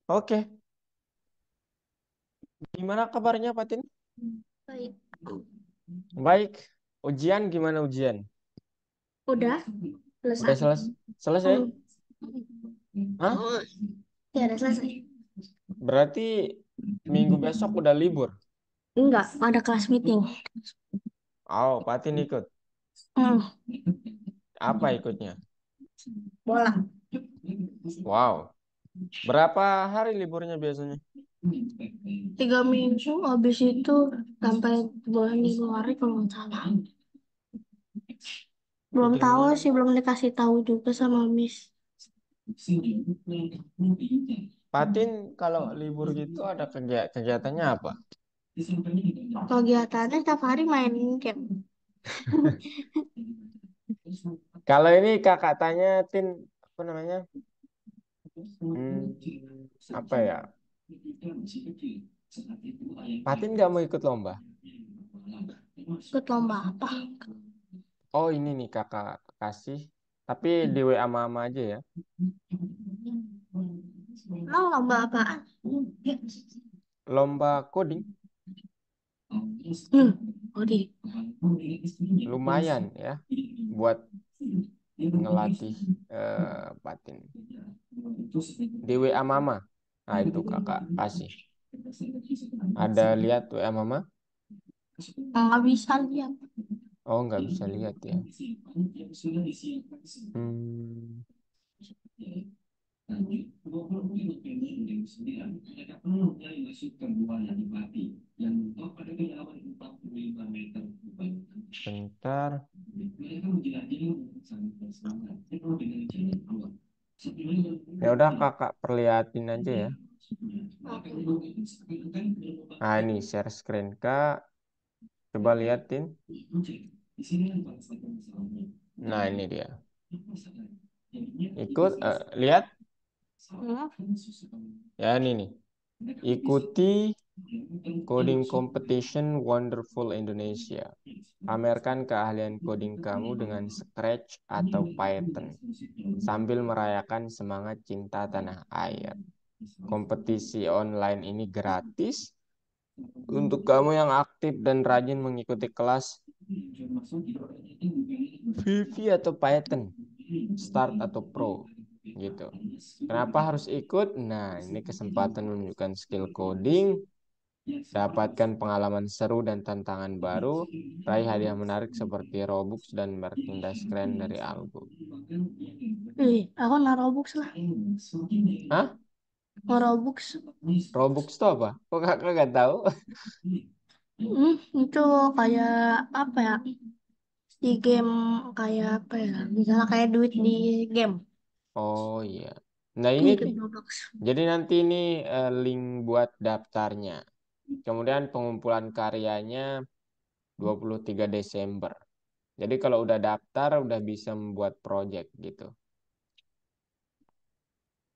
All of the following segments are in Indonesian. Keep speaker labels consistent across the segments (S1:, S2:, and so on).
S1: Oke, gimana kabarnya Fatin?
S2: Baik.
S1: Baik. Ujian gimana ujian?
S2: Udah
S1: Udah
S2: selesai.
S1: selesai?
S2: Hmm.
S1: Hah?
S2: Ya, udah selesai.
S1: Berarti minggu besok udah libur.
S2: Enggak, ada kelas meeting.
S1: Oh, Fatin ikut.
S2: Hmm.
S1: Apa ikutnya?
S2: Bola.
S1: Wow. Berapa hari liburnya biasanya?
S2: 3 minggu, habis itu sampai bulan Januari kalau nggak salah. Belum
S1: Tiga
S2: tahu
S1: minggu.
S2: sih, belum dikasih tahu juga sama Miss.
S1: Fatin kalau libur gitu ada kegiatannya apa?
S2: Kegiatannya setiap hari main game.
S1: Kalau ini kakak tanya, Tin, apa namanya? Apa ya? Fatin nggak mau ikut lomba?
S2: Ikut lomba apa?
S1: Oh, ini nih kakak kasih. Tapi di WA mama aja ya.
S2: Mau lomba apaan?
S1: Lomba coding
S2: Oke.
S1: lumayan ya buat ngelatih batin. Di WA mama. Nah, itu kakak kasih. Ada lihat WA mama?
S2: Nggak bisa lihat.
S1: Oh, nggak bisa lihat ya. Hmm, bentar. Ya udah kakak perlihatin aja ya. Nah, ini share screen kak. Coba liatin. Nah, ini dia. Ikut, lihat.
S2: Hmm.
S1: Ya, ini nih. Ikuti Coding Competition Wonderful Indonesia. Pamerkan keahlian coding kamu dengan Scratch atau Python sambil merayakan semangat cinta tanah air. Kompetisi online ini gratis untuk kamu yang aktif dan rajin mengikuti kelas VV atau Python, Start atau Pro gitu. Kenapa harus ikut? Nah, ini kesempatan menunjukkan skill coding, dapatkan pengalaman seru dan tantangan baru, raih hadiah menarik seperti Robux dan merchandise keren dari Algo.
S2: Aku narobux lah.
S1: Hah?
S2: Narobux.
S1: Robux itu apa? Kok kakak nggak tahu?
S2: Itu kayak apa ya? Di game kayak apa ya? Misalnya kayak duit di game.
S1: Oh iya. Nah ini
S2: Itu
S1: nih.
S2: Robux.
S1: Jadi nanti ini link buat daftarnya. Kemudian pengumpulan karyanya 23 Desember. Jadi kalau udah daftar udah bisa membuat project gitu.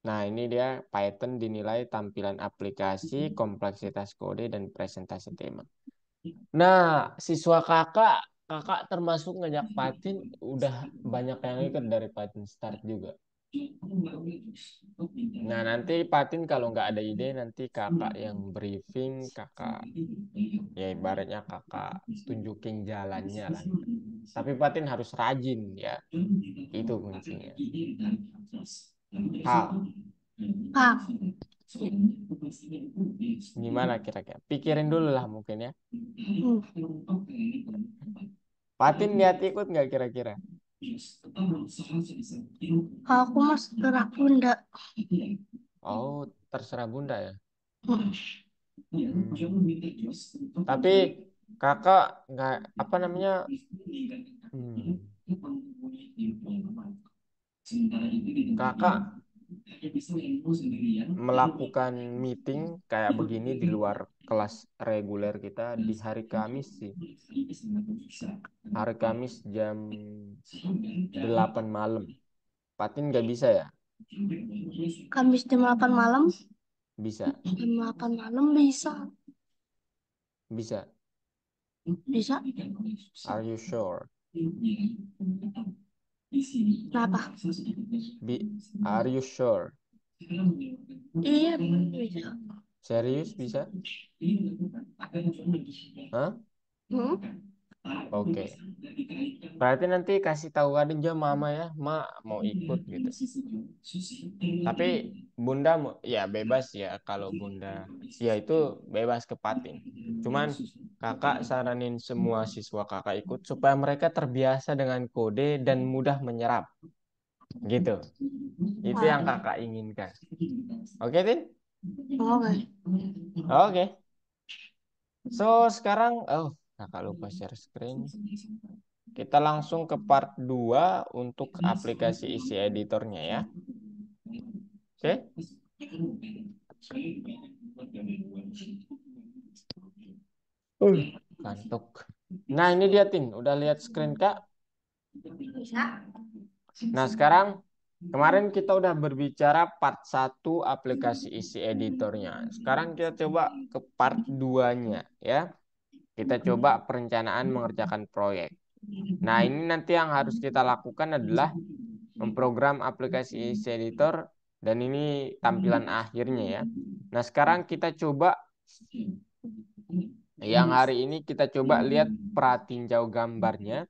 S1: Nah, ini dia Python dinilai tampilan aplikasi, kompleksitas kode, dan presentasi tema. Nah, siswa kakak termasuk ngajak Python, udah banyak yang ikut dari Python Start juga. Nah, nanti Patin kalau nggak ada ide, nanti kakak yang briefing, kakak ya ibaratnya kakak tunjukin jalannya lah gitu. Tapi Patin harus rajin ya, itu kuncinya. Hal,
S2: Ah,
S1: gimana kira-kira? Pikirin dulu lah mungkin ya.
S2: hmm.
S1: Patin niat ikut nggak kira-kira?
S2: Aku mas gerak bunda.
S1: Oh, terserah Bunda ya.
S2: Hmm.
S1: Hmm. Tapi kakak nggak apa namanya? Hmm, kakak melakukan meeting kayak begini di luar kelas reguler kita di hari Kamis sih. Hari Kamis jam 8 malam. Patin nggak bisa ya?
S2: Kamis jam 8 malam.
S1: Bisa,
S2: Jam 8 malam bisa.
S1: bisa.
S2: Bisa.
S1: Are you sure?
S2: Kenapa?
S1: Are you sure?
S2: Iya, bisa.
S1: Serius bisa? Hah?
S2: Hmm?
S1: Oke. Berarti nanti kasih tahu aja mama ya, ma mau ikut gitu. Tapi bunda ya bebas ya kalau bunda ya itu bebas ke Patin. Cuman kakak saranin semua siswa kakak ikut supaya mereka terbiasa dengan kode dan mudah menyerap gitu. Itu yang
S2: Wah,
S1: kakak inginkan. Oke, Tin?
S2: oke.
S1: Oke. So, sekarang kakak lupa share screen. Kita langsung ke part 2 untuk aplikasi isi editornya ya. Oke? Kantuk. Nah, ini dia, Tin. Udah lihat screen, Kak?
S2: Bisa.
S1: Nah, sekarang kemarin kita udah berbicara part 1 aplikasi isi editornya. Sekarang kita coba ke part 2-nya ya. Kita coba perencanaan mengerjakan proyek. Nah, ini nanti yang harus kita lakukan adalah memprogram aplikasi isi editor dan ini tampilan akhirnya ya. Nah, sekarang kita coba yang hari ini kita coba lihat pratinjau gambarnya.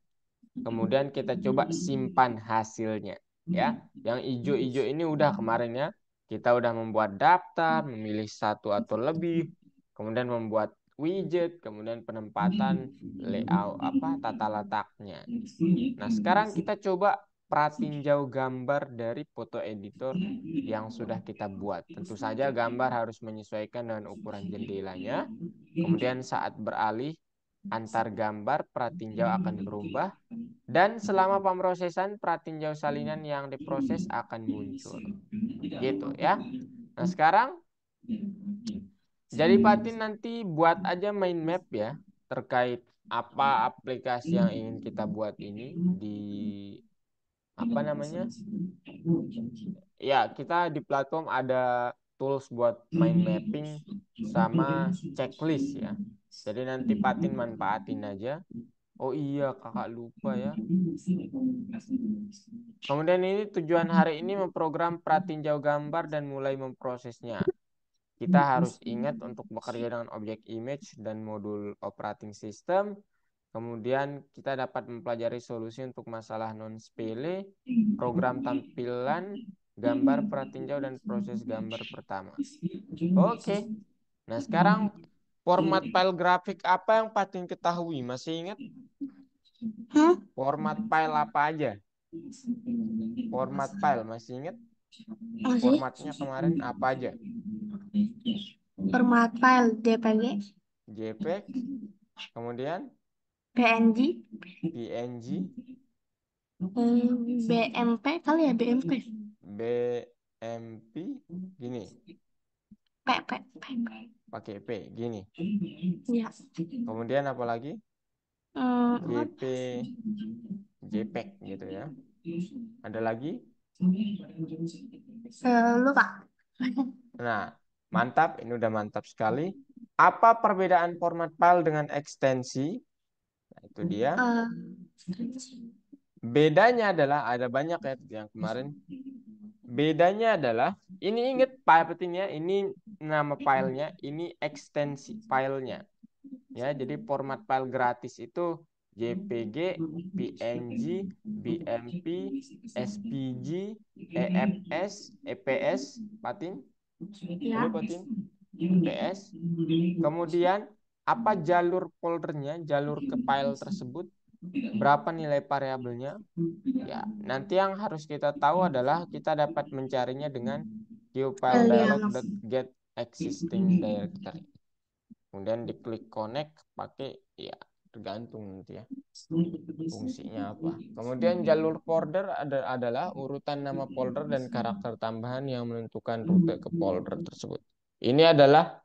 S1: Kemudian kita coba simpan hasilnya ya. Yang hijau-hijau ini udah kemarin ya. Kita udah membuat daftar, memilih satu atau lebih, kemudian membuat widget, kemudian penempatan layout tata letaknya. Nah, sekarang kita coba pratinjau gambar dari foto editor yang sudah kita buat. Tentu saja gambar harus menyesuaikan dengan ukuran jendelanya. Kemudian saat beralih antar gambar pratinjau akan berubah dan selama pemrosesan pratinjau salinan yang diproses akan muncul. Gitu ya. Nah, sekarang jadi Patin nanti buat aja mind map ya terkait apa aplikasi yang ingin kita buat ini di apa namanya? Ya, kita di platform ada tools buat mind mapping sama checklist ya. Jadi nanti Patin manfaatin aja. Oh iya, kakak lupa ya. Kemudian ini tujuan hari ini memprogram pratinjau gambar dan mulai memprosesnya. Kita harus ingat untuk bekerja dengan objek image dan modul operating system. Kemudian kita dapat mempelajari solusi untuk masalah non-sepele, program tampilan, gambar pratinjau, dan proses gambar pertama. Oke, nah sekarang format file grafik apa yang Patin ketahui? Masih ingat
S2: Hmm?
S1: format file apa aja? Format file, masih ingat
S2: Masih?
S1: formatnya kemarin apa aja?
S2: Format file JPG,
S1: JPEG, kemudian
S2: PNG,
S1: PNG,
S2: BMP kali ya BMP.
S1: BMP, gini,
S2: P.
S1: pakai P, gini.
S2: Ya.
S1: Kemudian apa lagi?
S2: Hmm,
S1: JP, JPEG gitu ya. Ada lagi?
S2: lupa.
S1: Nah, mantap, ini udah mantap sekali. Apa perbedaan format file dengan ekstensi? Nah, itu dia.
S2: Eh,
S1: Bedanya adalah ada banyak ya yang kemarin. Bedanya adalah ini inget filenya, ini nama filenya, ini ekstensi filenya. Ya, jadi format file gratis itu JPG, PNG, BMP, SPG, EFS, EPS, Patin. Halo
S2: ya.
S1: Patin, EPS. Kemudian apa jalur foldernya, jalur ke file tersebut, berapa nilai variabelnya? Ya, nanti yang harus kita tahu adalah kita dapat mencarinya dengan qfile
S2: Dialog.
S1: dialog.get existing directory. Kemudian diklik connect pakai ya tergantung nanti ya fungsinya apa. Kemudian jalur folder adalah urutan nama folder dan karakter tambahan yang menentukan rute ke folder tersebut. Ini adalah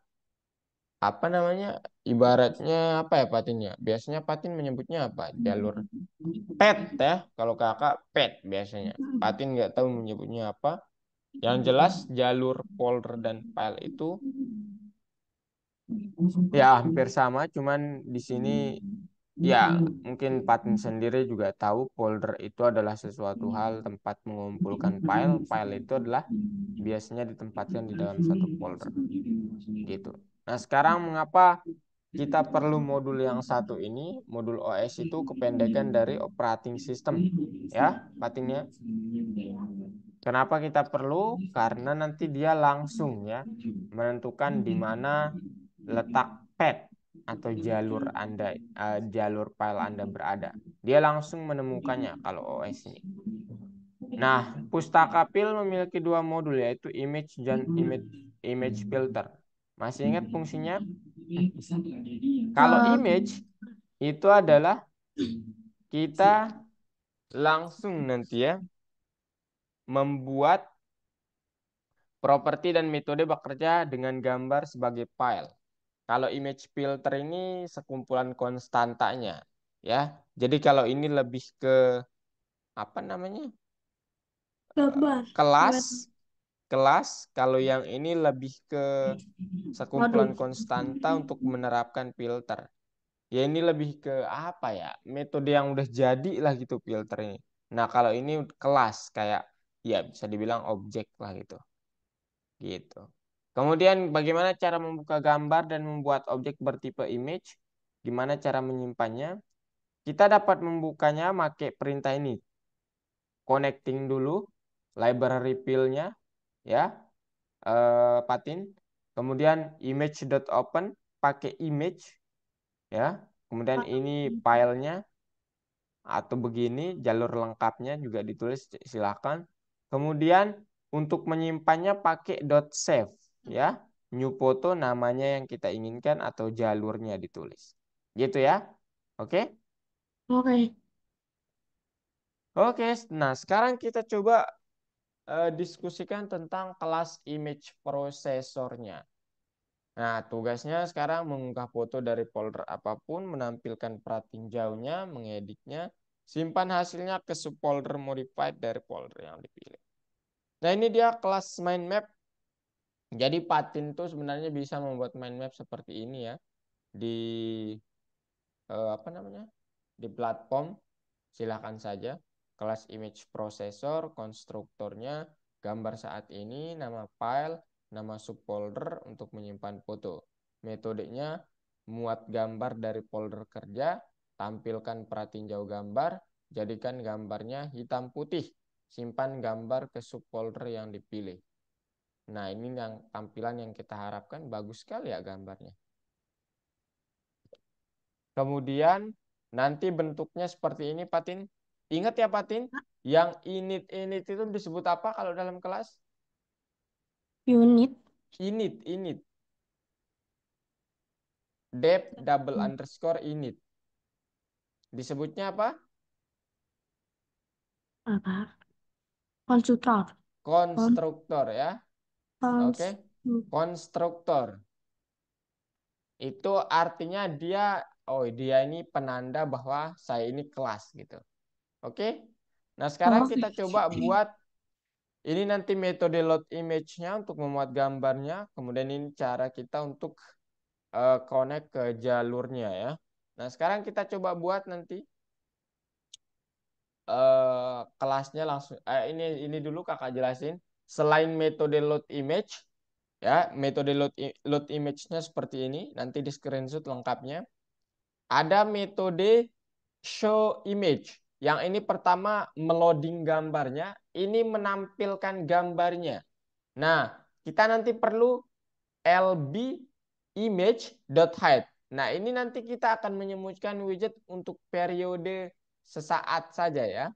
S1: apa namanya? Ibaratnya apa ya Patinnya? Biasanya Patin menyebutnya apa? Jalur pet ya. Kalau kakak pet biasanya. Patin nggak tahu menyebutnya apa. Yang jelas jalur folder dan file itu ya hampir sama, cuman di sini Ya, mungkin Patin sendiri juga tahu folder itu adalah sesuatu hal tempat mengumpulkan file. File itu adalah biasanya ditempatkan di dalam satu folder. Gitu. Nah, sekarang mengapa kita perlu modul yang satu ini? Modul OS itu kependekan dari operating system. Ya, Patinnya. Kenapa kita perlu? Karena nanti dia langsung ya menentukan di mana letak path atau jalur Anda, jalur file Anda berada. Dia langsung menemukannya kalau OS ini. Nah, Pustaka Pil memiliki dua modul yaitu image dan image filter. Masih ingat fungsinya? Kalau
S2: Eh,
S1: image itu adalah kita langsung nanti ya membuat properti dan metode bekerja dengan gambar sebagai file. Kalau image filter ini sekumpulan konstantanya, ya. Jadi kalau ini lebih ke apa namanya?
S2: gambar.
S1: Kelas,
S2: Gimana?
S1: kelas. Kalau yang ini lebih ke sekumpulan
S2: Waduh.
S1: konstanta untuk menerapkan filter. Ya ini lebih ke apa ya? Metode yang udah jadi lah gitu filter ini. Nah, kalau ini kelas kayak ya bisa dibilang objek lah gitu. Gitu. Kemudian bagaimana cara membuka gambar dan membuat objek bertipe image? Gimana cara menyimpannya? Kita dapat membukanya pakai perintah ini. Connecting dulu library fill-nya ya, Patin. Kemudian image.open pakai image ya. Kemudian ini filenya atau begini jalur lengkapnya juga ditulis silakan. Kemudian untuk menyimpannya pakai .save ya. New photo namanya yang kita inginkan atau jalurnya ditulis. Gitu ya. Oke?
S2: Oke.
S1: Oke, nah sekarang kita coba diskusikan tentang kelas image prosesornya. Nah, tugasnya sekarang mengunggah foto dari folder apapun, menampilkan pratinjaunya, mengeditnya, simpan hasilnya ke subfolder modified dari folder yang dipilih. Nah, ini dia kelas mind map. Jadi Patin tuh sebenarnya bisa membuat mind map seperti ini ya di apa namanya? Di platform. Silahkan saja. Kelas image processor, konstruktornya, gambar saat ini, nama file, nama subfolder untuk menyimpan foto. Metodenya, muat gambar dari folder kerja, tampilkan pratinjau gambar, jadikan gambarnya hitam putih, simpan gambar ke subfolder yang dipilih. Nah, ini yang tampilan yang kita harapkan bagus sekali ya gambarnya. Kemudian nanti bentuknya seperti ini, Patin. Ingat ya, Patin, yang init itu disebut apa kalau dalam kelas?
S2: Unit.
S1: Init. Dep double underscore init. Disebutnya apa?
S2: Apa? Konstruktor. Kon-
S1: Konstruktor ya. Oke.
S2: Konstruktor.
S1: Konstruktor. Itu artinya dia ini penanda bahwa saya ini kelas gitu. Oke. Nah, sekarang
S2: Oh.
S1: kita coba buat ini nanti metode load image-nya untuk memuat gambarnya. Kemudian ini cara kita untuk connect ke jalurnya ya. Nah, sekarang kita coba buat nanti kelasnya langsung. Ini dulu kakak jelasin. Selain metode load image, ya metode load image-nya seperti ini. Nanti di screenshot lengkapnya. Ada metode show image. Yang ini pertama meloading gambarnya. Ini menampilkan gambarnya. Nah, kita nanti perlu lb image.hide. Nah, ini nanti kita akan menyembunyikan widget untuk periode sesaat saja ya.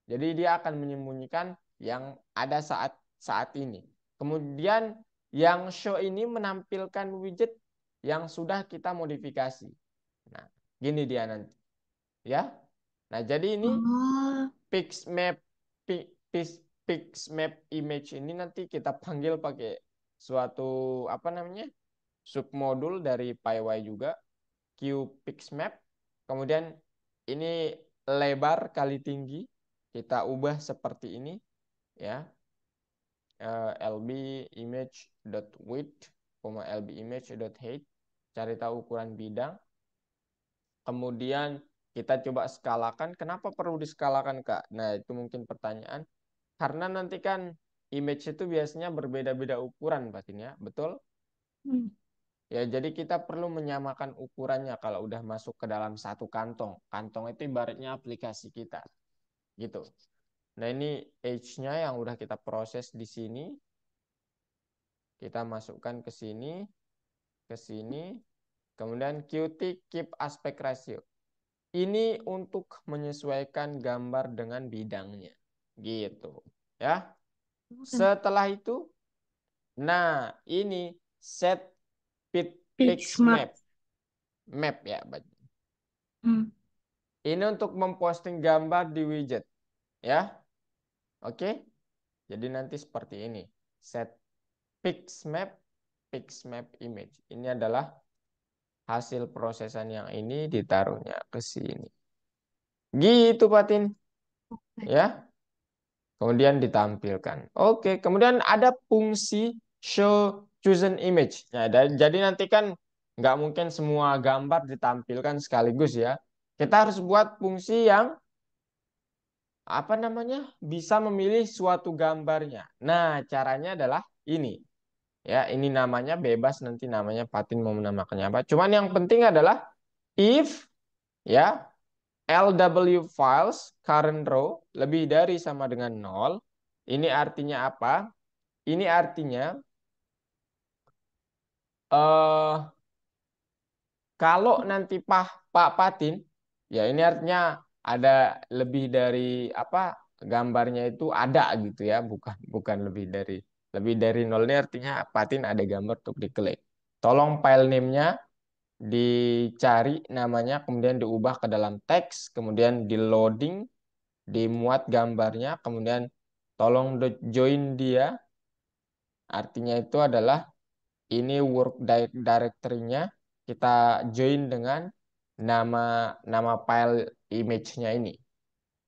S1: Jadi dia akan menyembunyikan yang ada saat ini. Kemudian yang show ini menampilkan widget yang sudah kita modifikasi. Nah, gini dia nanti ya. Nah, jadi ini
S2: Oh.
S1: Pixmap Pixmap image ini nanti kita panggil pakai suatu apa namanya? Submodul dari PyY juga, QPixMap. Kemudian ini lebar kali tinggi kita ubah seperti ini ya. lb image.width, lb image.height. Cari tahu ukuran bidang. Kemudian kita coba skalakan. Kenapa perlu diskalakan, Kak? Nah, itu mungkin pertanyaan. Karena nanti kan image itu biasanya berbeda-beda ukuran, Batin ya. Betul?
S2: Hmm.
S1: Ya, jadi kita perlu menyamakan ukurannya kalau udah masuk ke dalam satu kantong. Kantong itu ibaratnya aplikasi kita, gitu. Nah, ini age-nya yang udah kita proses di sini. Kita masukkan ke sini, ke sini. Kemudian Qt keep aspect ratio. Ini untuk menyesuaikan gambar dengan bidangnya. Gitu. Ya.
S2: Oke.
S1: Setelah itu, nah ini set
S2: Pitch
S1: pix
S2: map.
S1: map. Map ya.
S2: Hmm.
S1: Ini untuk memposting gambar di widget. Ya. Oke. Jadi nanti seperti ini. Set pix map image. Ini adalah hasil prosesan yang ini ditaruhnya ke sini. Gitu, Patin. Ya. Kemudian ditampilkan. Oke, kemudian ada fungsi show chosen image. Nah, jadi nanti kan nggak mungkin semua gambar ditampilkan sekaligus ya. Kita harus buat fungsi yang apa namanya bisa memilih suatu gambarnya. Nah, caranya adalah ini. Ya, ini namanya bebas nanti namanya Patin mau menamakannya apa. Cuman yang penting adalah if ya LW files current row lebih dari sama dengan 0. Ini artinya apa? Ini artinya eh kalau nanti Pak Patin, ya ini artinya ada lebih dari apa gambarnya itu ada gitu ya, bukan bukan lebih dari 0 ini artinya Patin ada gambar untuk diklik. Tolong file name-nya dicari namanya, kemudian diubah ke dalam teks, kemudian di loading, dimuat gambarnya, kemudian tolong join dia. Artinya itu adalah ini work directory-nya kita join dengan nama nama file image-nya ini.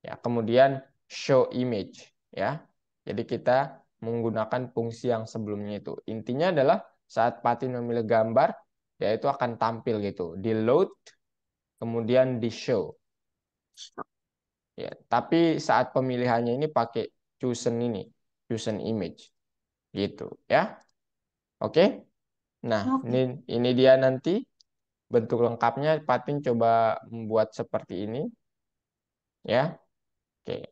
S1: Ya, kemudian show image ya. Jadi kita menggunakan fungsi yang sebelumnya itu. Intinya adalah saat Patin memilih gambar, ya itu akan tampil gitu. Di load, kemudian di show. Ya, tapi saat pemilihannya ini pakai chosen image gitu ya. Oke. Nah, ini
S2: Oke.
S1: ini dia nanti bentuk lengkapnya. Patin coba membuat seperti ini ya. Oke.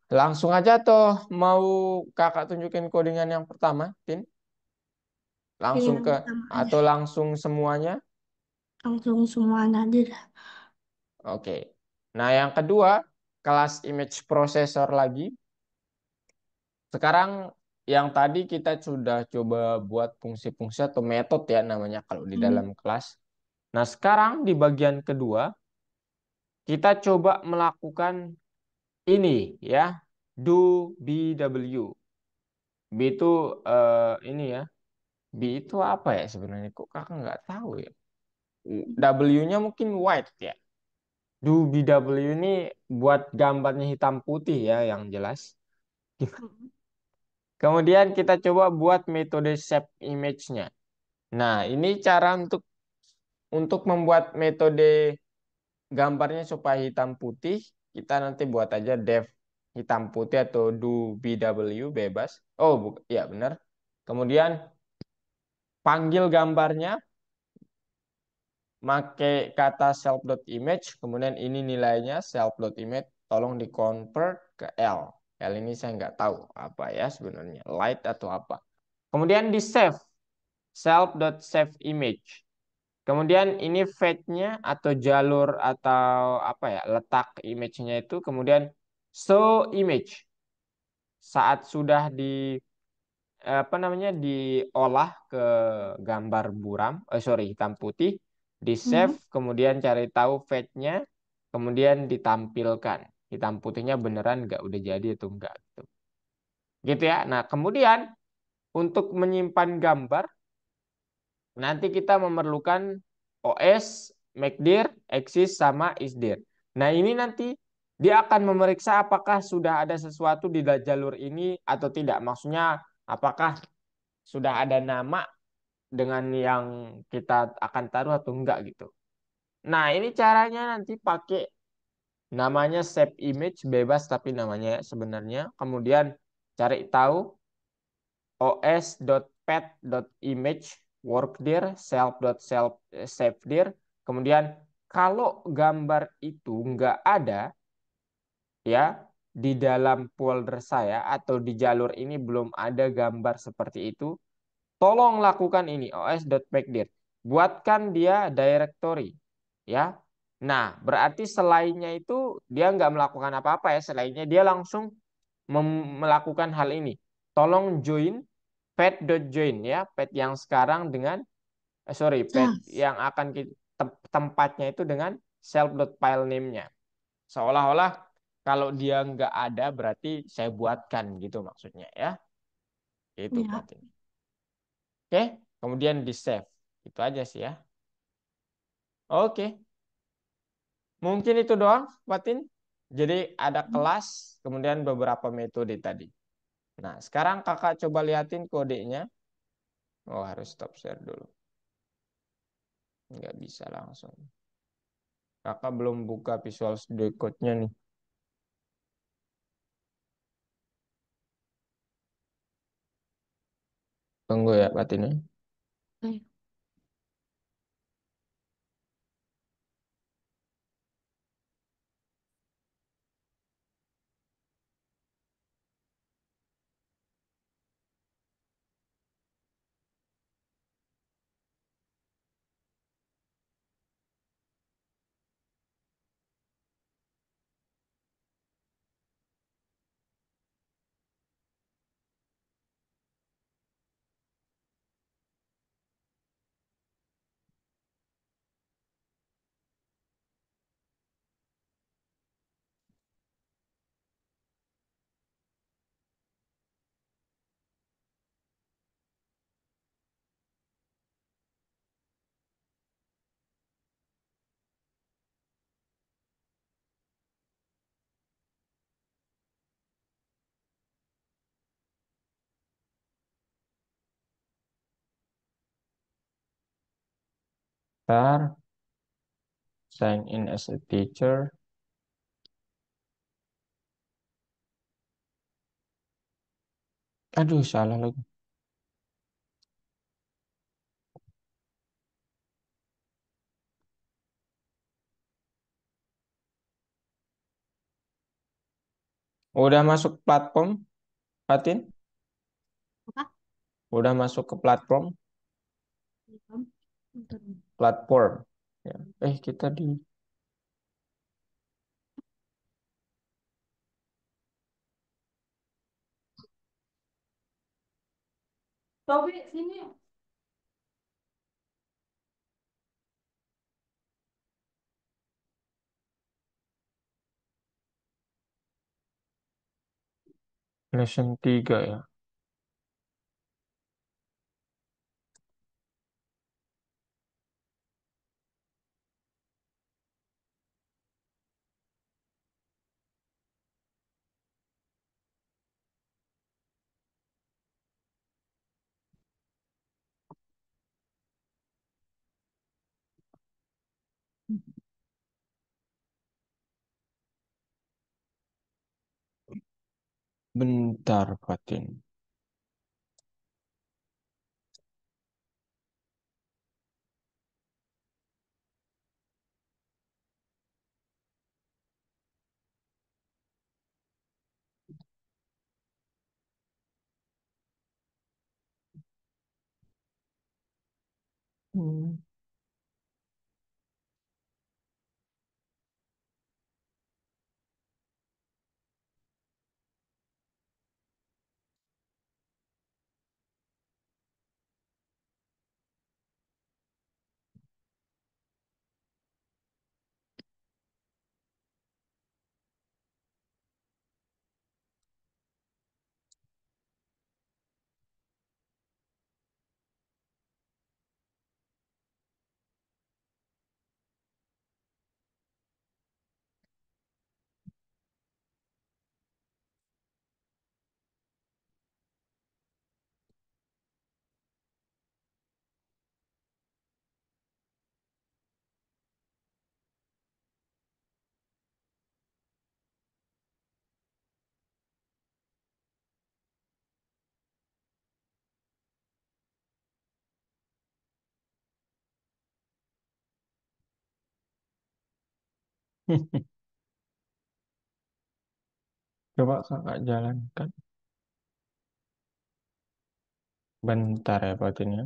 S1: Langsung aja toh mau kakak tunjukin codingan yang pertama, Tin?
S2: Pilih
S1: Langsung
S2: yang
S1: ke
S2: pertama aja.
S1: atau langsung semuanya?
S2: Langsung semua aja dah.
S1: Oke. Nah, yang kedua, kelas image processor lagi. Sekarang yang tadi kita sudah coba buat fungsi-fungsi atau metode ya namanya kalau di
S2: Hmm.
S1: dalam kelas. Nah, sekarang di bagian kedua kita coba melakukan ini ya. Do BW. B itu ini ya. B itu apa ya sebenarnya? Kok kakak nggak tahu ya? W-nya mungkin white ya. Do BW ini buat gambarnya hitam putih ya yang jelas.
S2: Hmm.
S1: Kemudian kita coba buat metode shape image-nya. Nah, ini cara untuk membuat metode gambarnya supaya hitam putih. Kita nanti buat aja def hitam putih atau do BW bebas. Oh, ya benar. Kemudian panggil gambarnya pakai kata self.image, kemudian ini nilainya self.image, tolong di-convert ke L. L ini saya nggak tahu apa ya sebenarnya, light atau apa. Kemudian di-save, self.save image. Kemudian ini fetch-nya atau jalur atau apa ya, letak image-nya itu, kemudian show image. Saat sudah di apa namanya diolah ke gambar buram, sorry hitam putih, di save,
S2: Hmm.
S1: kemudian cari tahu fetch-nya, kemudian ditampilkan hitam putihnya beneran nggak udah jadi atau enggak gitu. Gitu ya. Nah kemudian untuk menyimpan gambar nanti kita memerlukan OS, MACdir, Axis sama ISDIR. Nah ini nanti dia akan memeriksa apakah sudah ada sesuatu di jalur ini atau tidak. Maksudnya apakah sudah ada nama dengan yang kita akan taruh atau enggak gitu. Nah, ini caranya nanti pakai namanya save image bebas tapi namanya sebenarnya. Kemudian cari tahu os.pet.image work dir self.self save dir. Kemudian kalau gambar itu nggak ada ya di dalam folder saya atau di jalur ini belum ada gambar seperti itu, tolong lakukan ini os.pacdir. Buatkan dia directory ya. Nah, berarti selainnya itu dia nggak melakukan apa-apa ya. Selainnya dia langsung melakukan hal ini. Tolong join pet.join ya, pet yang sekarang dengan sorry, pet
S2: Nah,
S1: yang akan tempatnya itu dengan self.filename-nya. Seolah-olah kalau dia nggak ada berarti saya buatkan gitu maksudnya ya. Itu
S2: ya.
S1: Fatin. Oke, kemudian di save. Itu aja sih ya. Oke, mungkin itu doang Fatin. Jadi ada kelas, kemudian beberapa metode tadi. Nah, sekarang kakak coba liatin kodenya. Oh, harus stop share dulu. Nggak bisa langsung. Kakak belum buka Visual Studio Code-nya nih. Tunggu ya Fatin ya.
S2: Oke.
S1: Ntar, sign in as a teacher. Aduh, salah lagi. Udah masuk platform, Fatin?
S2: Apa?
S1: Udah masuk ke platform?
S2: Bentar.
S1: Platform. Ya. Kita di
S2: Tapi sini.
S1: lesson 3 ya. Bentar, Fatin. Hmm. Coba kakak jalankan. Bentar ya Fatin ya.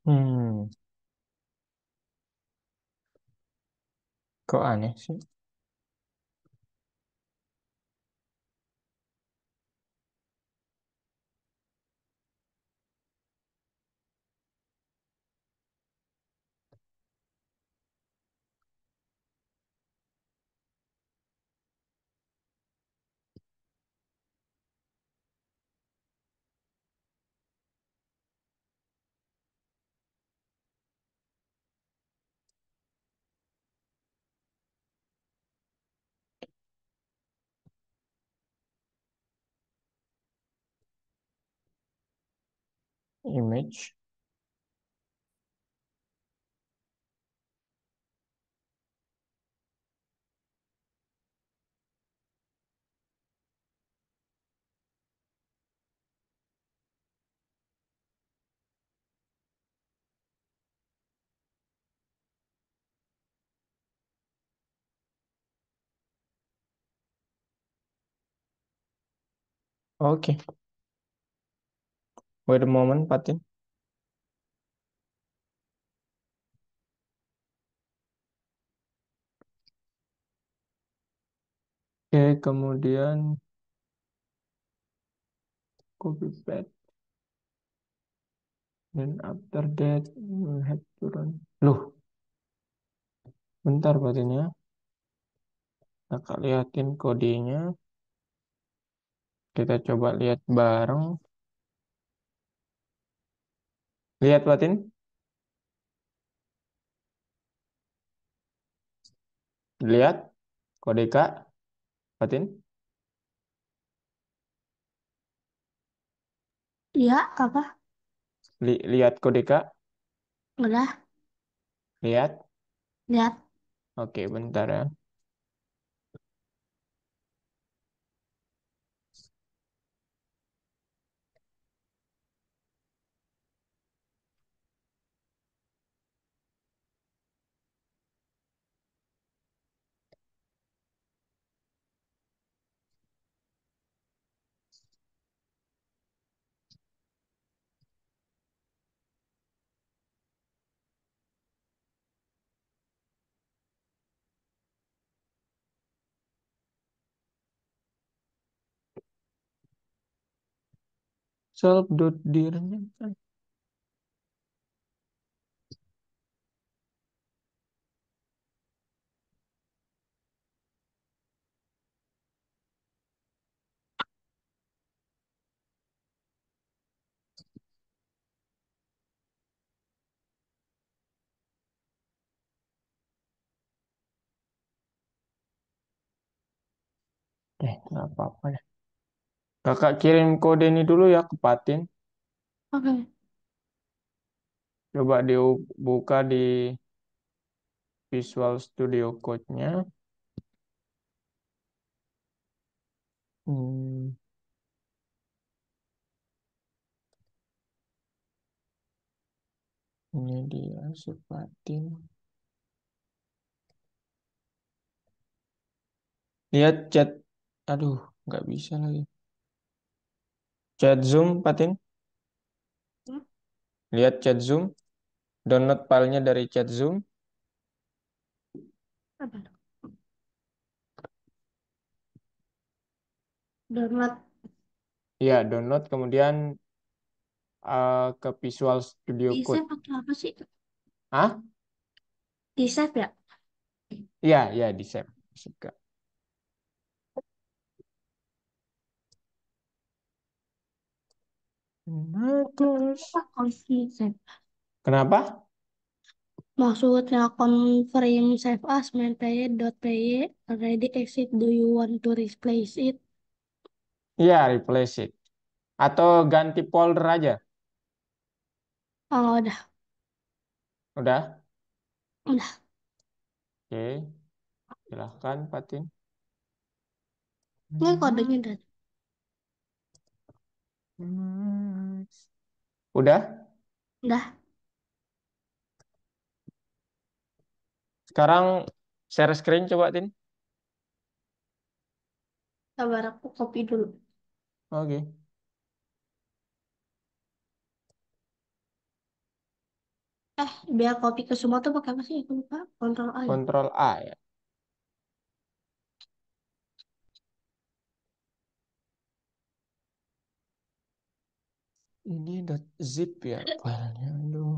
S1: Hmm, kok aneh sih? Image. Oke, wait a moment, Fatin. Oke, kemudian copy paste. Dan after that, we have to run. Loh, bentar Fatin ya. Kakak liatin kodenya. Kita coba lihat bareng. Lihat Fatin. Lihat kode Kak. Fatin.
S2: Iya, apa?
S1: Lihat kode Kak.
S2: Udah,
S1: Lihat.
S2: lihat.
S1: Oke, bentar ya. Self.dir-nya kan. Nggak apa-apa deh. Kakak kirim kode ini dulu ya ke Patin.
S2: Oke.
S1: Coba dibuka di Visual Studio Code-nya. Hmm, ini dia si Patin. Lihat chat. Aduh, nggak bisa lagi. Chat Zoom, Patin.
S2: Hmm,
S1: Lihat chat Zoom. Download filenya dari chat Zoom.
S2: apa tuh? Download
S1: Ya, download kemudian ke Visual Studio
S2: di
S1: Code.
S2: save atau apa sih?
S1: Ah?
S2: Di save ya?
S1: Ya, ya di save. Suka. Nah, terus.
S2: Apa kalau di save?
S1: Kenapa?
S2: Maksudnya confirm save as main player.py already exit. Do you want to replace it?
S1: Iya, replace it. Atau ganti folder aja.
S2: Oh, udah.
S1: Udah?
S2: Udah.
S1: Oke, silahkan, Patin.
S2: Ini kodenya udah.
S1: Udah?
S2: Udah.
S1: Sekarang share screen coba, Tin.
S2: Sabar aku copy dulu.
S1: Oke.
S2: Biar copy ke semua tuh pakai apa sih? Aku lupa. Control A ya.
S1: Kontrol A ya. Ini .zip ya filenya. Aduh.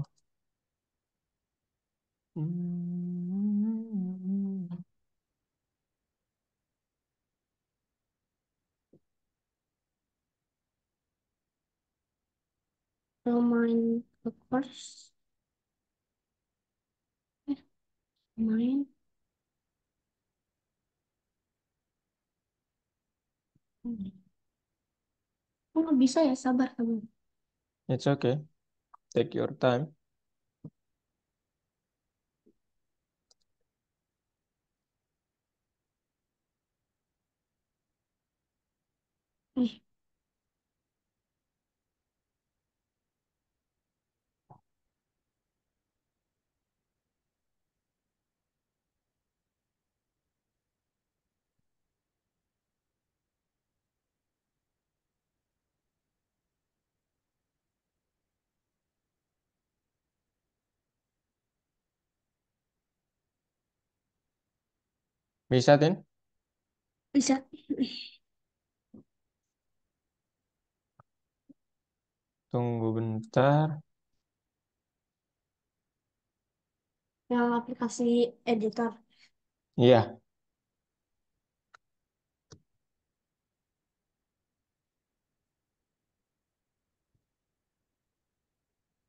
S1: Hmm.
S2: Main of course. Eh, main. Oh, nggak bisa ya, sabar kamu.
S1: It's okay. Take your time.
S2: Nih,
S1: Bisa, Tin?
S2: bisa.
S1: Tunggu bentar.
S2: Yang aplikasi editor.
S1: Iya.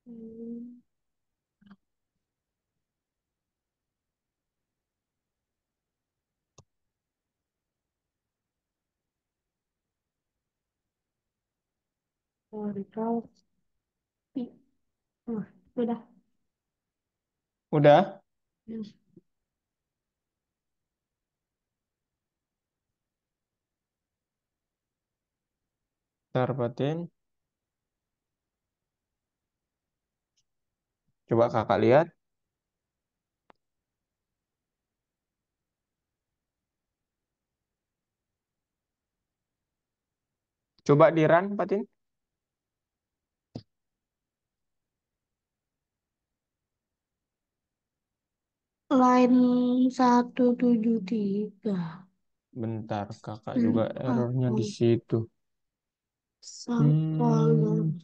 S2: Hmm, Control P. Nah, udah.
S1: Udah?
S2: Hmm.
S1: Bentar, Patin. Coba kakak lihat. Coba di run, Patin.
S2: Line 173.
S1: Bentar, kakak juga
S2: Hmm,
S1: errornya di
S2: apa?
S1: situ.
S2: Subfolder.
S1: Hmm,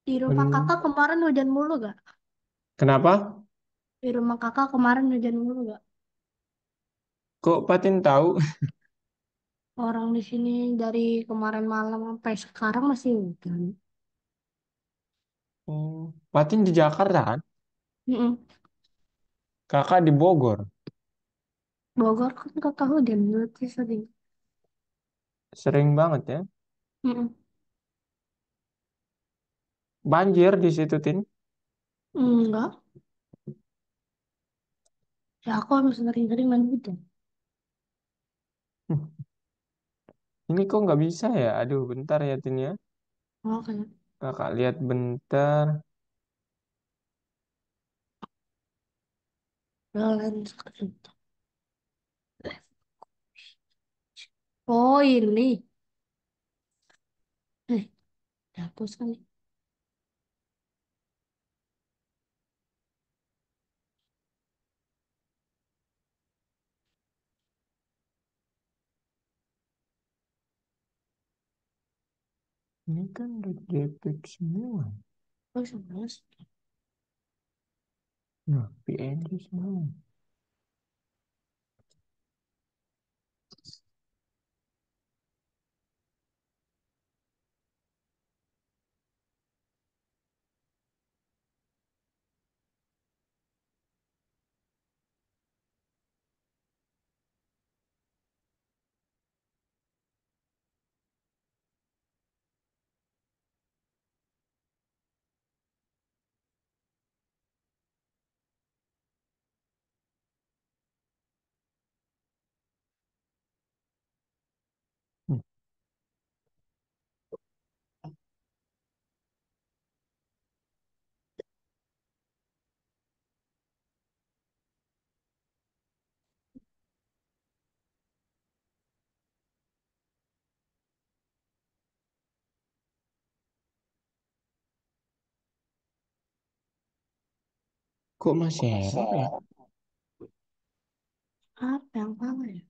S2: Di rumah
S1: aduh.
S2: kakak kemarin hujan mulu gak?
S1: Kenapa?
S2: Di rumah kakak kemarin hujan mulu gak?
S1: Kok Patin tahu?
S2: Orang di sini dari kemarin malam sampai sekarang masih hujan.
S1: Oh, Patin di Jakarta kan?
S2: Mm-mm.
S1: Kakak di Bogor.
S2: Bogor kan kakak hujan berarti sering.
S1: Sering banget ya.
S2: Mm-mm.
S1: Banjir di situ, Tin.
S2: Enggak. Ya aku harus sering-sering main hujan.
S1: Ini kok nggak bisa ya? Aduh, bentar ya, Tin ya.
S2: Oke.
S1: Kakak lihat bentar.
S2: Jalan sekali. Oh ini. Eh, dihapus kali.
S1: Ini kan udah JPEG semua.
S2: Oh, sama.
S1: Nah, PNG semua. Hmm, Kok masih error ya?
S2: Apa yang salah ya?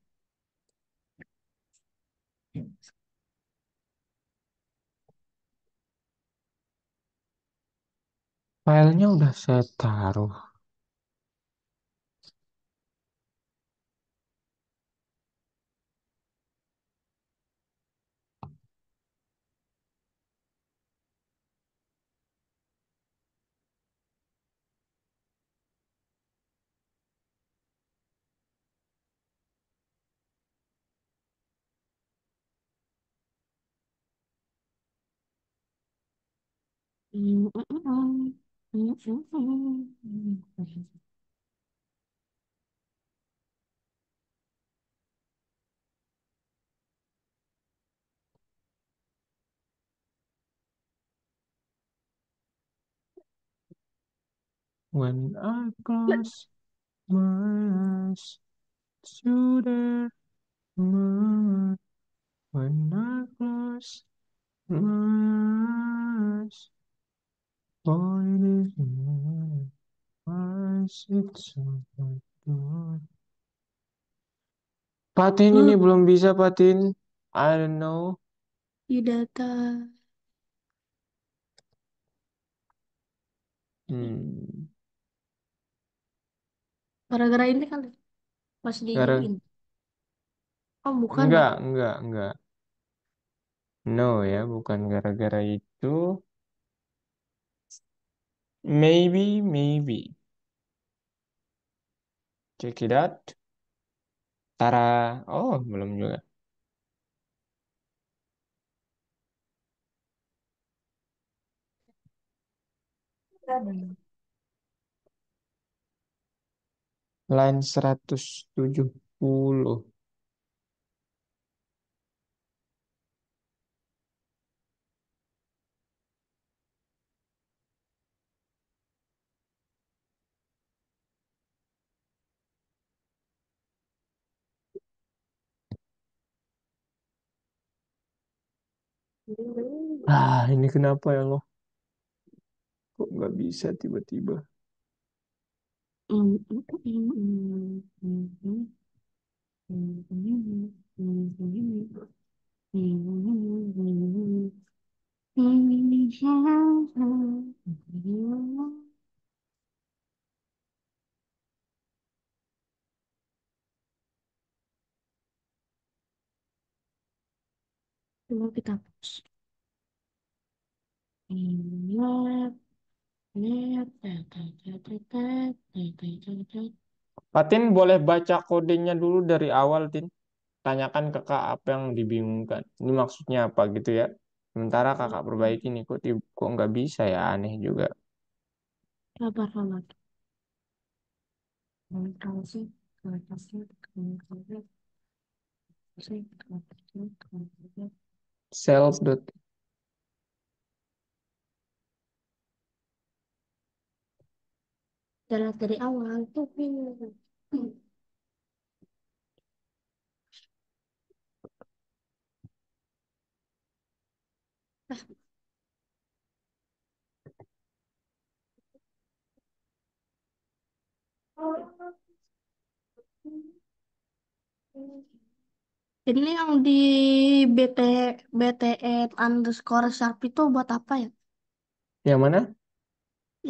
S1: Filenya udah saya taruh. When I close my eyes to the moon. When I close my eyes, oh, it is you. I see something good. Patin ini
S2: Oh,
S1: belum bisa, Patin. I don't know.
S2: di data.
S1: Hmm.
S2: Gara-gara ini kali. Pas di
S1: Gara
S2: iniin. Oh, bukan ya?
S1: enggak. No ya, bukan gara-gara itu. Maybe. Check it out. Tara. Oh, belum juga.
S2: Hmm.
S1: Line 170. Ah, ini kenapa ya Allah? Kok nggak bisa tiba-tiba?
S2: Coba kita hapus. Ingat, ingat,
S1: Patin boleh baca kodenya dulu dari awal, Tin. Tanyakan ke kak apa yang dibingungkan. Ini maksudnya apa gitu ya. Sementara kakak perbaiki nih, kok nggak bisa ya, aneh juga.
S2: sabar, sabar. Kalau sih, kalau sih, kalau sih, kalau sih.
S1: Self dot.
S2: Jalan dari awal tuh. Ah. Ini yang di BT BTN underscore sharp itu buat apa ya?
S1: Yang mana?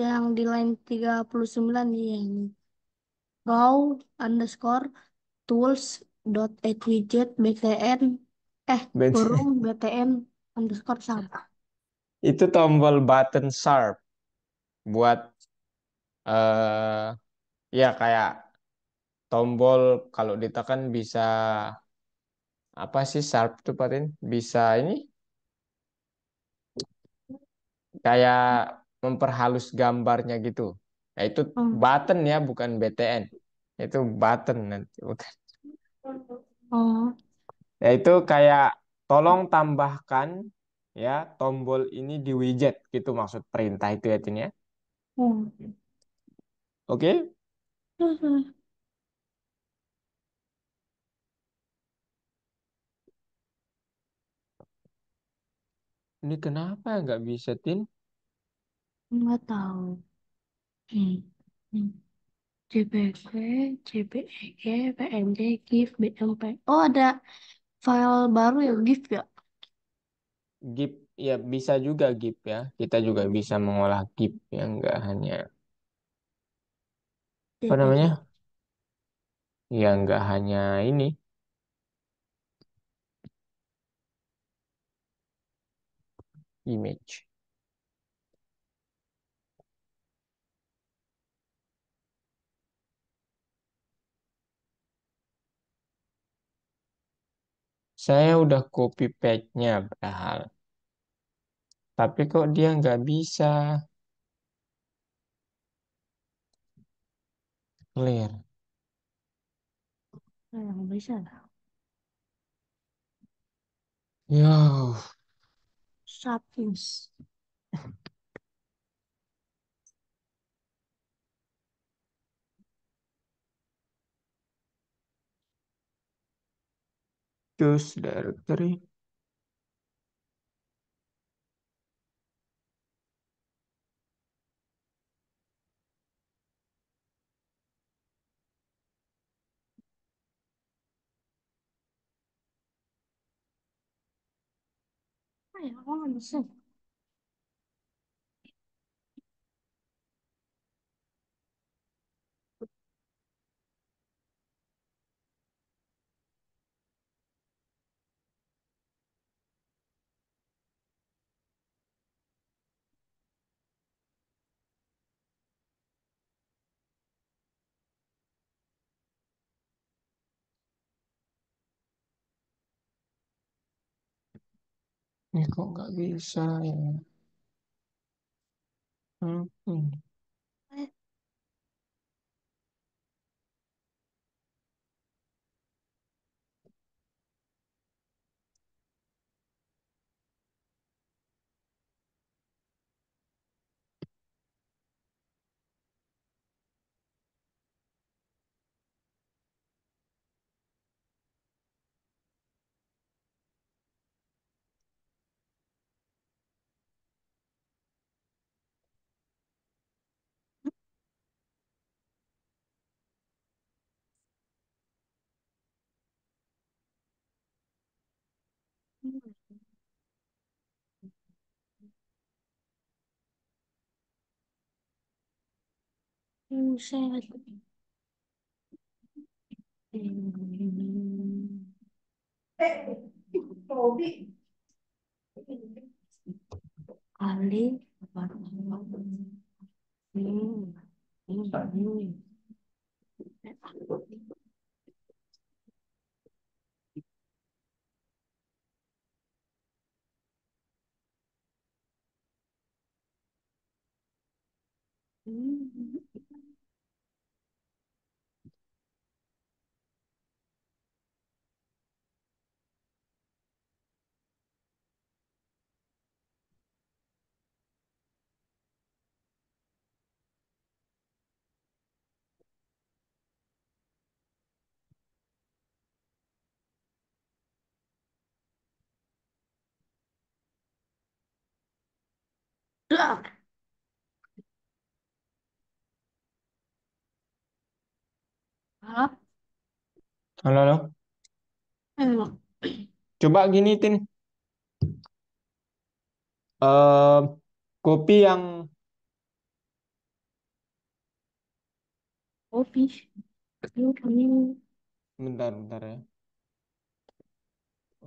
S2: Yang di line 39 nih yang raw underscore tools dot add widget btn kurung btn underscore sharp.
S1: Itu tombol button sharp buat eh ya kayak tombol kalau ditekan bisa apa sih sharp tuh Patin? Bisa ini kayak memperhalus gambarnya gitu. Ya, itu
S2: Hmm.
S1: button ya, bukan BTN. Itu button nanti. Bukan.
S2: Oh.
S1: Ya, itu kayak tolong tambahkan ya tombol ini di widget gitu maksud perintah itu ya Tin ya.
S2: Hmm.
S1: Oke? Ini kenapa nggak bisa Tin?
S2: Nggak tahu. Hmm. Hmm. JPG, JPEG, PNG, GIF, BMP. Oh, ada file baru ya, GIF ya?
S1: GIF ya bisa juga GIF ya. Kita juga bisa mengolah GIF yang nggak hanya apa
S2: JPG.
S1: namanya? Ya nggak hanya ini image. Saya udah copy paste-nya padahal. Tapi kok dia nggak bisa clear.
S2: Yang bisa lah.
S1: Yo,
S2: Sharpness.
S1: choose directory.
S2: Ah, ya, kok nggak bisa?
S1: Ini kok nggak bisa ya? Hmm.
S2: Eh, Buset. Kali. Hmm. Hmm. Hmm. Dah. Halo?
S1: Halo, halo.
S2: Eh,
S1: Coba gini, Tin. Eh, kopi yang
S2: Kopi. Ini
S1: bentar, bentar ya.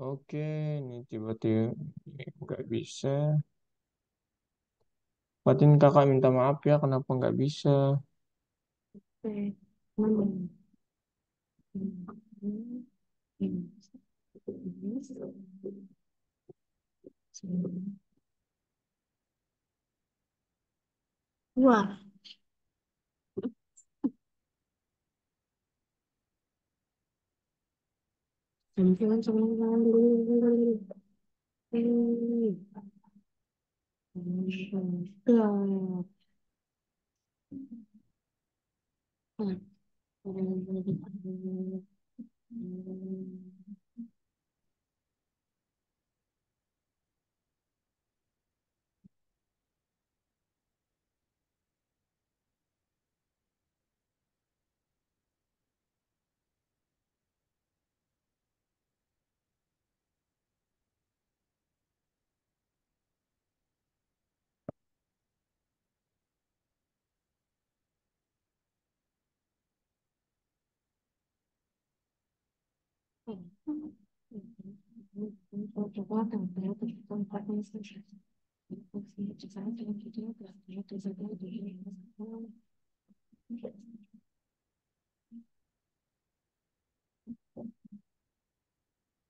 S1: Oke, ini tiba-tiba nggak bisa. Fatin kakak minta maaf ya, kenapa nggak bisa?
S2: Wah, jangan jangan dulu.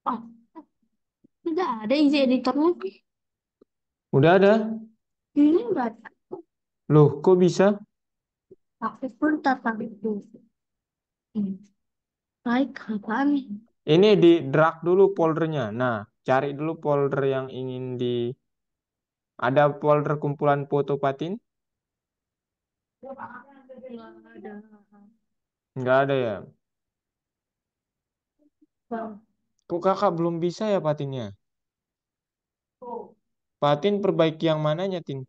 S2: Oh, tidak ada isi editornya.
S1: Udah ada?
S2: Ini enggak ada.
S1: Loh, kok bisa?
S2: Aktif pun tatap itu. Baik, apaan nih?
S1: Ini di drag dulu foldernya. Nah, cari dulu folder yang ingin di... Ada folder kumpulan foto Patin?
S2: Nggak ada.
S1: Nggak ada ya?
S2: Bang.
S1: Kok kakak belum bisa ya Patinnya? Patin perbaiki yang mananya, Tin?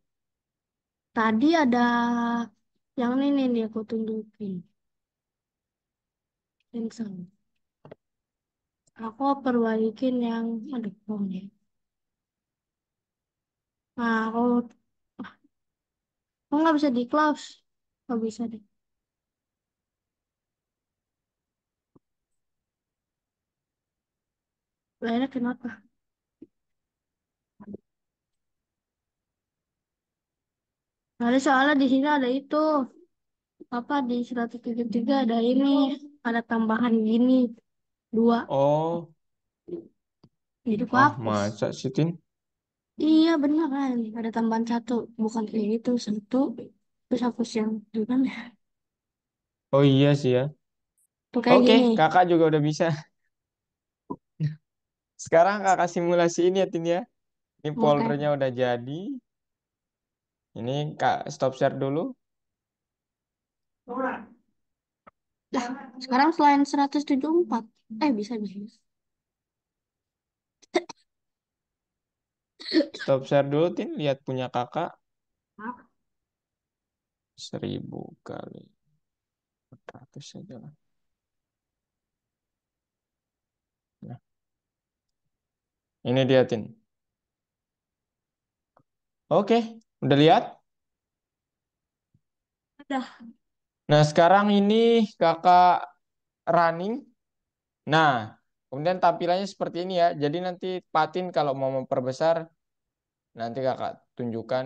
S2: Tadi ada yang ini nih aku tunjukin. Yang aku perbaikin yang aduh bohong ya. Nah, aku nggak bisa di close. Nggak bisa deh. Lainnya kenapa? Ada soalnya di sini ada itu apa di 173 ada ini ada tambahan gini dua.
S1: Oh,
S2: Jadi aku
S1: ah
S2: hapus.
S1: masa sih, Tin?
S2: Iya bener kan ada tambahan satu bukan kayak itu satu terus hapus yang itu kan
S1: Oh iya sih ya.
S2: tuh kayak
S1: Oke,
S2: gini.
S1: kakak juga udah bisa. Sekarang kakak simulasi ini ya, Tin ya. Ini
S2: Oke.
S1: foldernya udah jadi. Ini kak stop share dulu.
S2: Lah, sekarang selain 174 bisa bisa.
S1: Stop share dulu, Tin. Lihat punya kakak. 1.000 kali 400 saja lah. Nah, ini dia, Tin. Oke, udah lihat?
S2: Udah.
S1: Nah, sekarang ini kakak running. Nah, kemudian tampilannya seperti ini ya. Jadi nanti Patin kalau mau memperbesar, nanti kakak tunjukkan.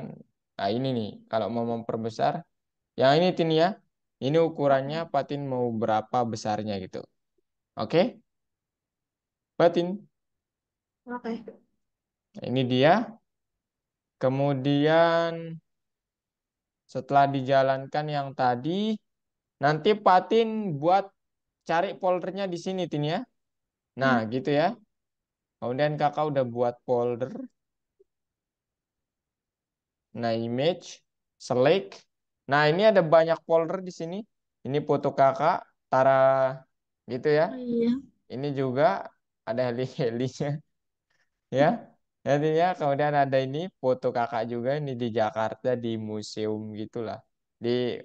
S1: Nah, ini nih, kalau mau memperbesar. Yang ini Tin ya. Ini ukurannya
S2: Oke.
S1: Patin mau berapa besarnya gitu. Oke, Patin.
S2: Oke.
S1: Nah, ini dia. Kemudian setelah dijalankan yang tadi, nanti Patin buat cari foldernya di sini Tin ya. Nah,
S2: Hmm.
S1: gitu ya. Kemudian kakak udah buat folder. Nah, image, select. Nah, ini ada banyak folder di sini. Ini foto kakak, Tara gitu ya.
S2: Oh, iya.
S1: Ini juga ada heli-helinya ya. Nantinya kemudian ada ini foto kakak juga ini di Jakarta di museum gitulah. Di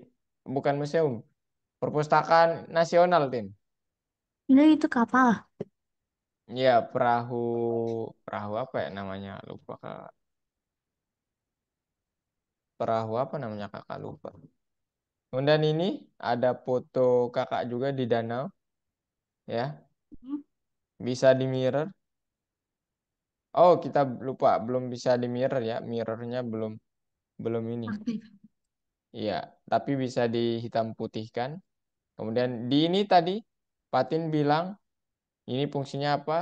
S1: bukan museum, Perpustakaan Nasional, Tin.
S2: Ini itu kapal.
S1: Ya, perahu perahu apa ya namanya? Lupa Kak. Perahu apa namanya Kakak lupa. Kemudian ini ada foto Kakak juga di danau ya.
S2: Hmm,
S1: Bisa di mirror. Oh, kita lupa belum bisa di mirror ya. Mirrornya belum belum ini.
S2: aktif.
S1: Iya, tapi bisa dihitam putihkan. Kemudian di ini tadi Patin bilang ini fungsinya apa?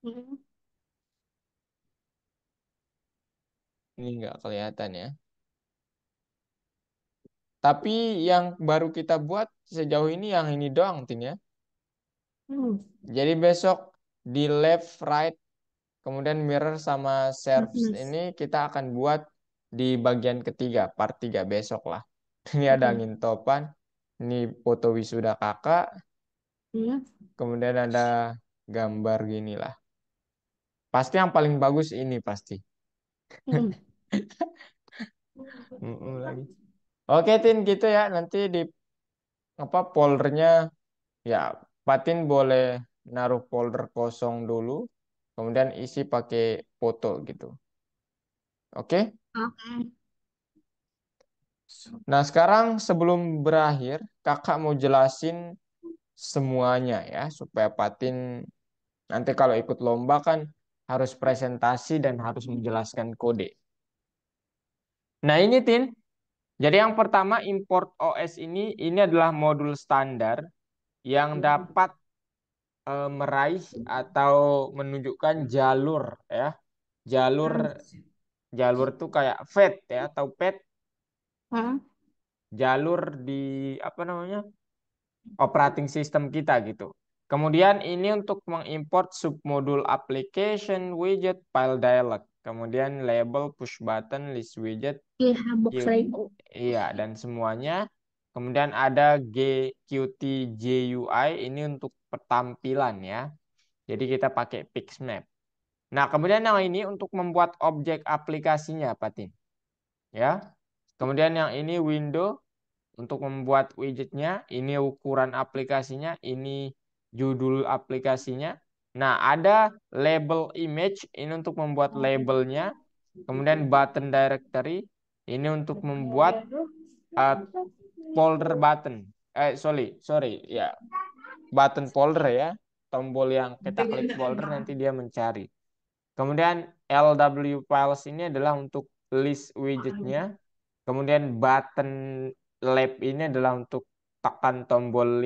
S2: Hmm,
S1: Ini nggak kelihatan ya. Tapi yang baru kita buat sejauh ini yang ini doang, Tin ya.
S2: hmm,
S1: Jadi besok di left, right, kemudian mirror sama serves
S2: darkness.
S1: ini kita akan buat di bagian ketiga, part 3 besok lah. Ini ada
S2: Oke.
S1: angin topan, ini foto wisuda kakak,
S2: Hmm,
S1: kemudian ada gambar gini lah. Pasti yang paling bagus ini pasti.
S2: hmm.
S1: Lagi. Oke, Tin, gitu ya. Nanti di apa foldernya ya, Patin boleh naruh folder kosong dulu, kemudian isi pakai foto gitu. Oke?
S2: Oke.
S1: Nah, sekarang sebelum berakhir, kakak mau jelasin semuanya ya, supaya Patin nanti kalau ikut lomba kan harus presentasi dan harus menjelaskan kode. Nah, ini Tin. Jadi yang pertama import OS ini adalah modul standar yang dapat meraih atau menunjukkan jalur ya. Jalur
S2: Hmm,
S1: jalur tuh kayak fat ya atau pet
S2: hmm.
S1: jalur di apa namanya? Operating system kita gitu. Kemudian ini untuk mengimport submodul application, widget, file dialog. Kemudian label, push button, list widget,
S2: Iya, box
S1: Q-
S2: Lego.
S1: iya dan semuanya. Kemudian ada Qt GUI ini untuk pertampilan ya. Jadi kita pakai Pixmap. Nah, kemudian yang ini untuk membuat objek aplikasinya, Patin. Ya. Kemudian yang ini window untuk membuat widgetnya, ini ukuran aplikasinya, ini judul aplikasinya. Nah, ada label image, ini untuk membuat labelnya. Kemudian button directory, ini untuk membuat uh, folder button. Sorry, sorry, ya, button folder ya. Tombol yang kita klik folder nanti dia mencari. Kemudian LW files ini adalah untuk list widgetnya. Kemudian button lab ini adalah untuk tekan tombol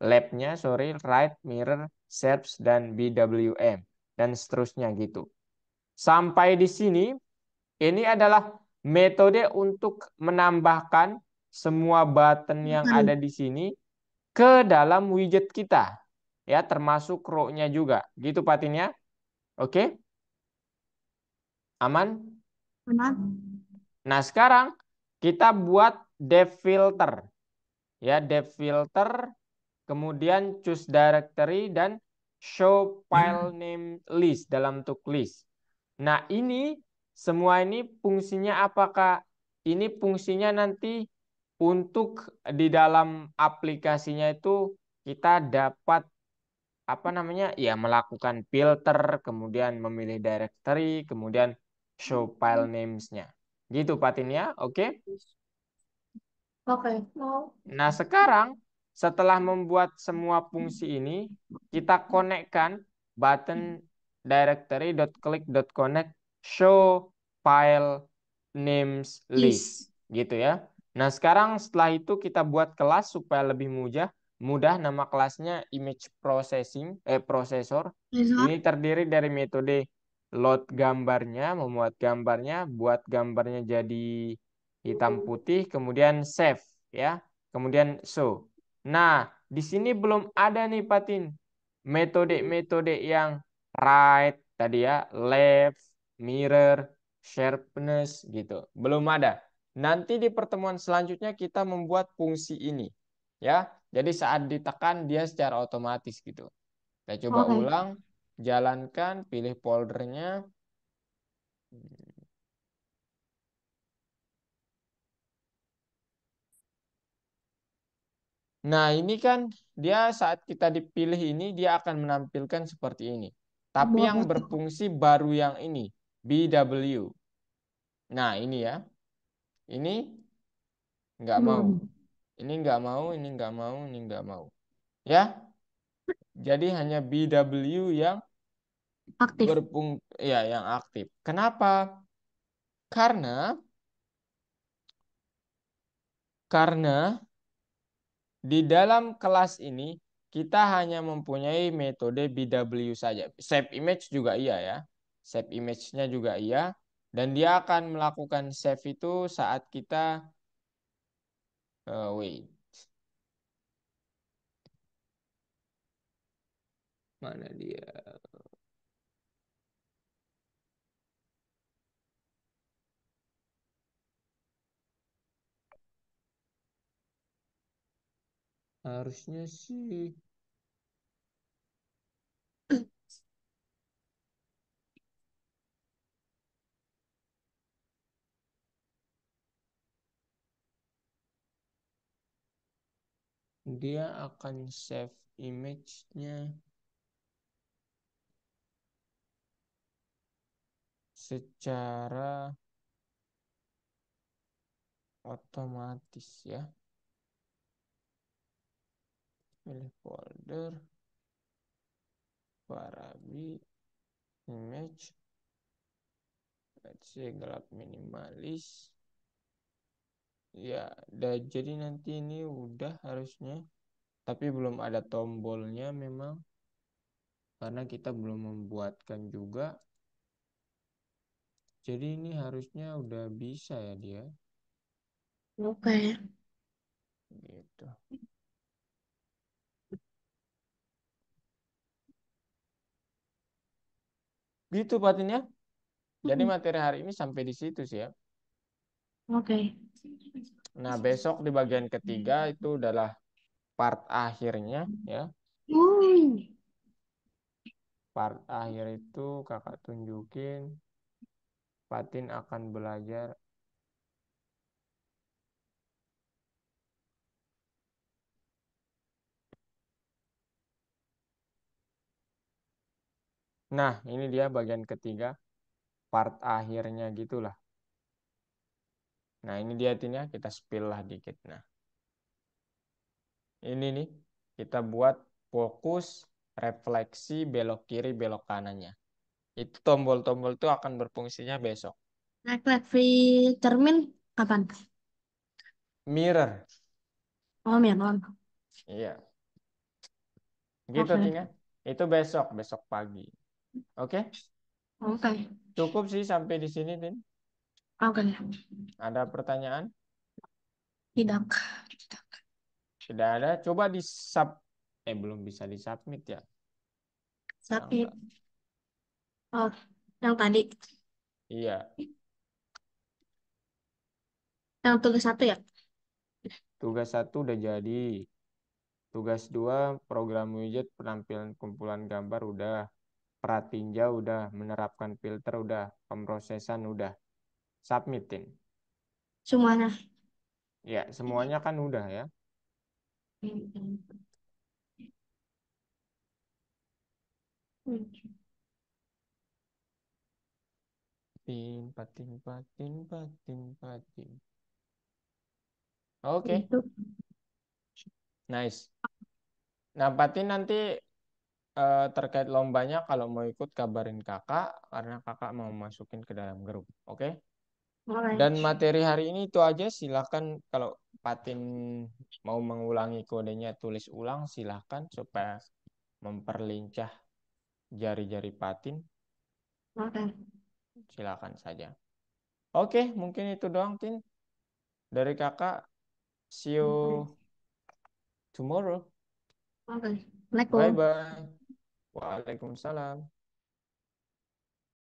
S1: labnya, sorry, right, mirror, shapes, dan BWM, dan seterusnya gitu. Sampai di sini, ini adalah metode untuk menambahkan semua button yang
S2: Bukan.
S1: ada di sini ke dalam widget kita. Ya, termasuk row-nya juga. Gitu Patin ya. Oke, aman?
S2: Benar.
S1: Nah, sekarang kita buat dev filter. Ya, dev filter, kemudian choose directory dan show file name list dalam bentuk list. Nah, ini semua ini fungsinya apakah? Ini fungsinya nanti untuk di dalam aplikasinya itu kita dapat apa namanya? Ya, melakukan filter, kemudian memilih directory, kemudian show file names-nya. Gitu Patin ya. Oke.
S2: Oke.
S1: Nah, sekarang setelah membuat semua fungsi ini, kita konekkan button directory.click.connect show file names list
S2: Yes.
S1: gitu ya. Nah, sekarang setelah itu kita buat kelas supaya lebih mudah nama kelasnya image processor.
S2: Resort.
S1: Ini terdiri dari metode load gambarnya, memuat gambarnya, buat gambarnya jadi hitam putih, kemudian save ya. Kemudian show. Nah, di sini belum ada nih Patin. Metode-metode yang right tadi ya, left, mirror, sharpness gitu. Belum ada. Nanti di pertemuan selanjutnya kita membuat fungsi ini. Ya. Jadi saat ditekan dia secara otomatis gitu. Kita coba
S2: Oke.
S1: ulang, jalankan, pilih foldernya. Nah, ini kan dia saat kita dipilih ini dia akan menampilkan seperti ini. Tapi yang
S2: Bawah.
S1: berfungsi baru yang ini, BW. Nah, ini ya. Ini nggak mau.
S2: Belum
S1: Ini nggak mau, ini nggak mau, ini nggak mau. Ya, jadi hanya BW yang
S2: aktif.
S1: ya yang aktif. Kenapa? Karena karena di dalam kelas ini kita hanya mempunyai metode BW saja. Save image juga iya ya. Save image-nya juga iya. Dan dia akan melakukan save itu saat kita wait. Mana dia? Harusnya sih dia akan save image-nya secara otomatis ya. Pilih folder, Parabi, image, let's say gelap minimalis. Ya, jadi nanti ini udah harusnya. Tapi belum ada tombolnya memang. Karena kita belum membuatkan juga. Jadi ini harusnya udah bisa ya dia.
S2: Oke.
S1: Gitu. Gitu Patin ya. Jadi materi hari ini sampai di situ sih ya.
S2: Oke.
S1: Nah, besok di bagian ketiga itu adalah part akhirnya ya.
S2: Hmm.
S1: Part akhir itu kakak tunjukin. Patin akan belajar. Nah, ini dia bagian ketiga. Part akhirnya gitulah. Nah, ini dia Tin ya. Kita spill lah dikit. Nah, ini nih. Kita buat fokus, refleksi, belok kiri, belok kanannya. Itu tombol-tombol itu akan berfungsinya besok.
S2: Refleksi cermin kapan?
S1: Mirror.
S2: Oh, Mirror.
S1: Iya. Gitu
S2: Oke.
S1: Tin ya. Itu besok, besok pagi. Oke?
S2: Oke.
S1: Cukup sih sampai di sini Tin.
S2: Oke.
S1: Ada pertanyaan?
S2: Tidak.
S1: Tidak ada. Coba di sub. Belum bisa di submit ya.
S2: Sakit.
S1: Angka.
S2: Oh, yang tadi.
S1: Iya.
S2: Yang tugas satu ya?
S1: Tugas satu udah jadi. Tugas dua program widget penampilan kumpulan gambar udah. Pratinja udah. Menerapkan filter udah. Pemrosesan udah. Submitin.
S2: Semuanya.
S1: Ya, semuanya kan udah ya. Patin, patin, patin, patin, patin. Oke,
S2: Itu.
S1: nice. Nah, Patin nanti terkait lombanya kalau mau ikut kabarin kakak karena kakak mau masukin ke dalam grup. Oke?
S2: Oke.
S1: Dan materi hari ini itu aja. Silahkan kalau Patin mau mengulangi kodenya tulis ulang silahkan supaya memperlincah jari-jari Patin.
S2: Oke.
S1: Silahkan saja. Oke, mungkin itu doang Tin dari kakak. See you tomorrow.
S2: Oke.
S1: Bye
S2: Assalamualaikum.
S1: bye. Waalaikumsalam.